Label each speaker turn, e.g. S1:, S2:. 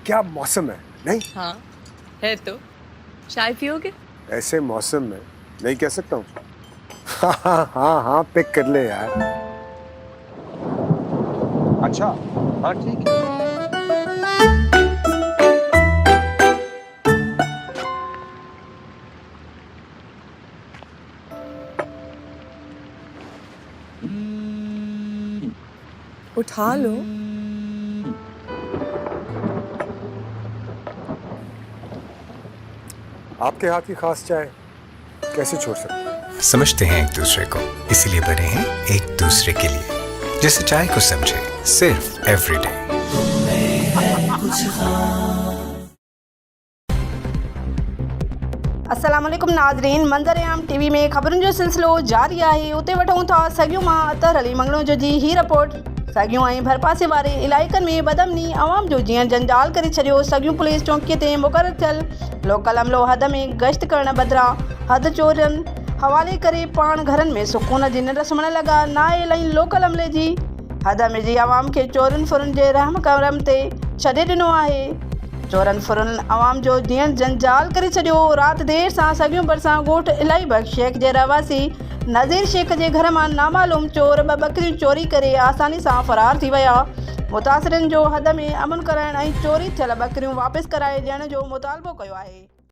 S1: क्या मौसम है, नहीं?
S2: हाँ है तो। चाय पियोगे?
S1: ऐसे मौसम में नहीं कह सकता हूँ। हाँ हाँ हाँ हाँ, पिक कर ले यार।
S3: अच्छा, हाँ ठीक है।
S2: उठा लो।
S1: आपके हाथ की खास चाय कैसे छोड़ सकते हैं?
S4: समझते हैं एक दूसरे को, इसीलिए बने हैं एक दूसरे के लिए। जैसे चाय को समझे सिर्फ एवरीडे।
S5: अस्सलाम वालेकुम नाज़रीन, मंज़र आम टीवी में ख़बरुनि जो सिलसिलो जारी आहे। उते वठूं था सॻियूं मां अतर अली मंगणो जो जी ही रिपोर्ट। सॻियूं ऐं भरपासे वारे इलाइक़नि में बदअमनी आवाम जो जीअं जंजाल करे छॾियो। सॻियूं पुलिस चौकीअ ते मुक़ररु थियल लोकल अमलो हद में गश्त करण बदिरां हद चोरनि हवाले करे पाण घरनि में सुकून जी निंड सुम्हण लॻा। नाइल ऐं लोकल अमले जी हद में जी आवाम खे चोरनि फुरनि जे रहम करम ते छॾे ॾिनो आहे। चोरनि फुरनि आवाम जो जीअं जंजाल करे छॾियो। राति देरि सां सॻियूं भरिसां ॻोठ इलाही बख़्श शेख जे रहवासी नज़ीर शेख जे घर मां नामालूम चोर 2 बकरियूं चोरी करे आसानी सां फ़रार थी विया। मुतासिरनि जो हद में अमन कराइण ऐं चोरी थियल बकरियूं वापसि कराए ॾियण जो मुतालबो कयो आहे।